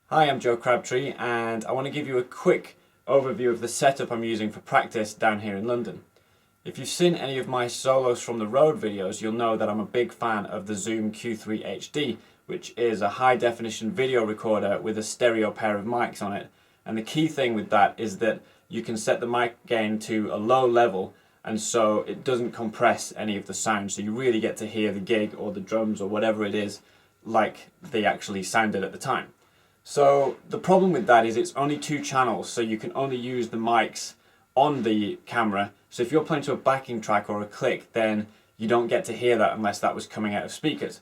Hi, I'm Joe Crabtree and I want to give you a quick overview of the setup I'm using for practice down here in London. If you've seen any of my solos from the road videos, you'll know that I'm a big fan of the Zoom Q3 HD, which is a high definition video recorder with a stereo pair of mics on it. And the key thing with that is that you can set the mic gain to a low level, and so it doesn't compress any of the sound, so you really get to hear the gig or the drums or whatever it is like they actually sounded at the time. So the problem with that is it's only 2 channels, so you can only use the mics on the camera. So if you're playing to a backing track or a click, then you don't get to hear that unless that was coming out of speakers.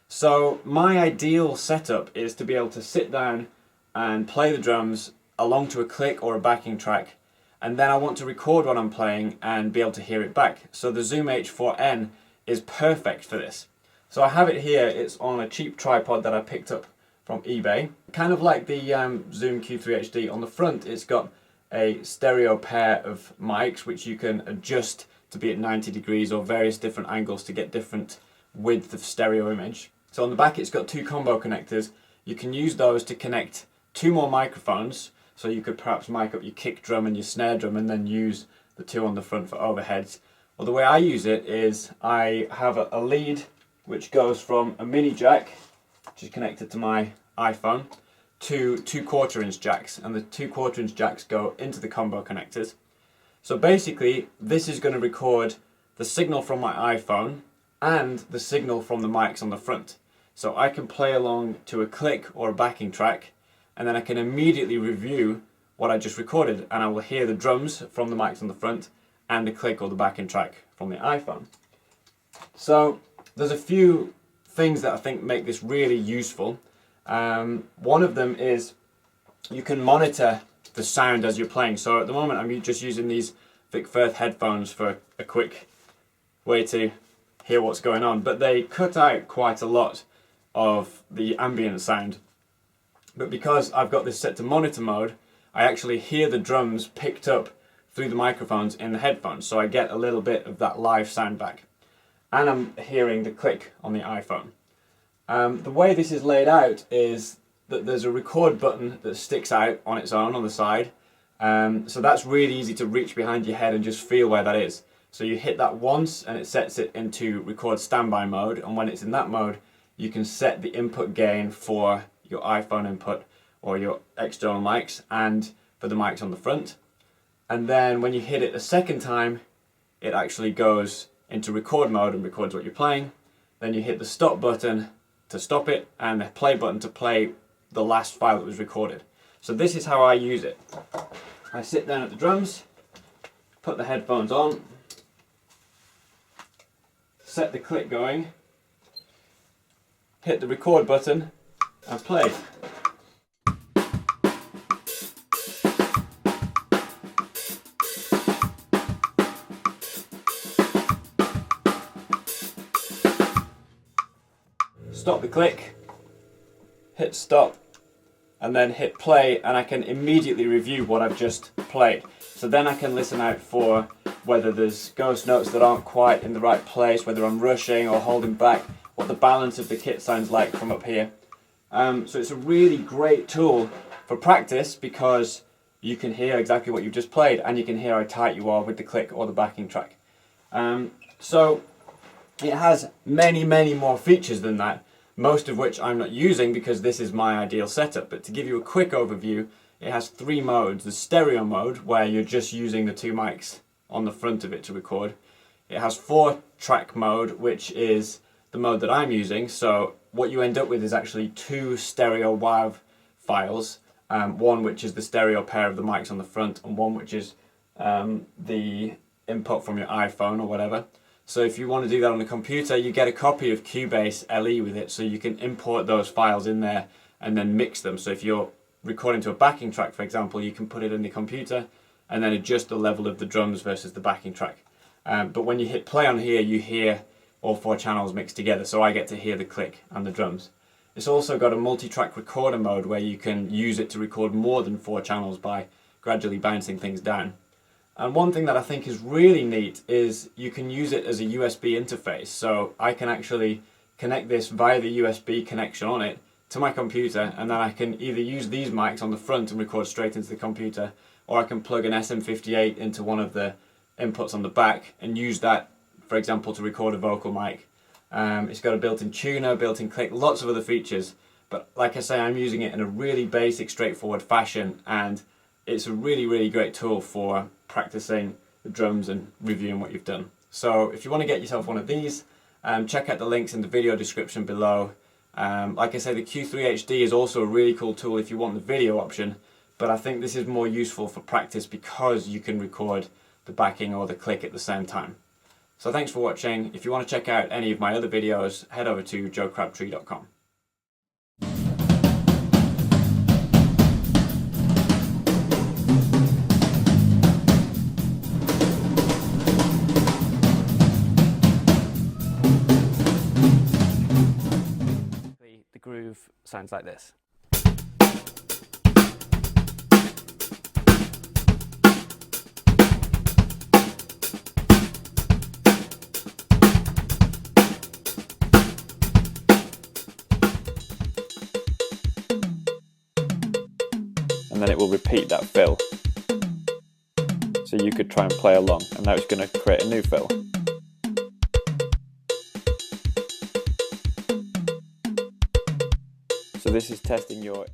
So my ideal setup is to be able to sit down and play the drums along to a click or a backing track, and then I want to record what I'm playing and be able to hear it back. So the Zoom H4N is perfect for this. So I have it here, it's on a cheap tripod that I picked up from eBay. Kind of like the Zoom Q3 HD, on the front it's got a stereo pair of mics which you can adjust to be at 90 degrees or various different angles to get different width of stereo image. So on the back it's got 2 combo connectors. You can use those to connect 2 more microphones, so you could perhaps mic up your kick drum and your snare drum and then use the 2 on the front for overheads. Well, the way I use it is I have a lead which goes from a mini jack, which is connected to my iPhone, to 2 1/4-inch jacks, and the 2 1/4-inch jacks go into the combo connectors. So basically this is going to record the signal from my iPhone and the signal from the mics on the front. So I can play along to a click or a backing track, and then I can immediately review what I just recorded, and I will hear the drums from the mics on the front and the click or the backing track from the iPhone. So there's a few things that I think make this really useful. One of them is you can monitor the sound as you're playing. So at the moment I'm just using these Vic Firth headphones for a quick way to hear what's going on, but they cut out quite a lot of the ambient sound. But because I've got this set to monitor mode, I actually hear the drums picked up through the microphones in the headphones, so I get a little bit of that live sound back. And I'm hearing the click on the iPhone. The way this is laid out is that there's a record button that sticks out on its own on the side. So that's really easy to reach behind your head and just feel where that is. So you hit that once and it sets it into record standby mode, and when it's in that mode you can set the input gain for your iPhone input or your external mics and for the mics on the front. And then when you hit it a second time, it actually goes into record mode and records what you're playing. Then you hit the stop button to stop it and the play button to play the last file that was recorded. So this is how I use it. I sit down at the drums, put the headphones on, set the click going, hit the record button and play. Stop the click, hit stop, and then hit play, and I can immediately review what I've just played. So then I can listen out for whether there's ghost notes that aren't quite in the right place, whether I'm rushing or holding back, what the balance of the kit sounds like from up here. So it's a really great tool for practice because you can hear exactly what you've just played, and you can hear how tight you are with the click or the backing track. So it has many more features than that, most of which I'm not using because this is my ideal setup. But to give you a quick overview, it has 3 modes. The stereo mode, where you're just using the 2 mics on the front of it to record. It has 4-track mode, which is the mode that I'm using. So what you end up with is actually 2 stereo WAV files, one which is the stereo pair of the mics on the front, and one which is the input from your iPhone or whatever. So if you want to do that on a computer, you get a copy of Cubase LE with it, so you can import those files in there and then mix them. So if you're recording to a backing track, for example, you can put it in the computer and then adjust the level of the drums versus the backing track. But when you hit play on here, you hear all 4 channels mixed together, so I get to hear the click and the drums. It's also got a multi-track recorder mode where you can use it to record more than 4 channels by gradually bouncing things down. And one thing that I think is really neat is you can use it as a USB interface. So I can actually connect this via the USB connection on it to my computer, and then I can either use these mics on the front and record straight into the computer, or I can plug an SM58 into one of the inputs on the back and use that, for example, to record a vocal mic. It's got a built-in tuner, built-in click, lots of other features, but like I say, I'm using it in a really basic, straightforward fashion, and it's a really great tool for practicing the drums and reviewing what you've done. So if you want to get yourself one of these, check out the links in the video description below. Like I say, the Q3 HD is also a really cool tool if you want the video option, but I think this is more useful for practice because you can record the backing or the click at the same time. So thanks for watching. If you want to check out any of my other videos, head over to joecrabtree.com. The groove sounds like this. And then it will repeat that fill. So you could try and play along, and now it's going to create a new fill. So this is testing your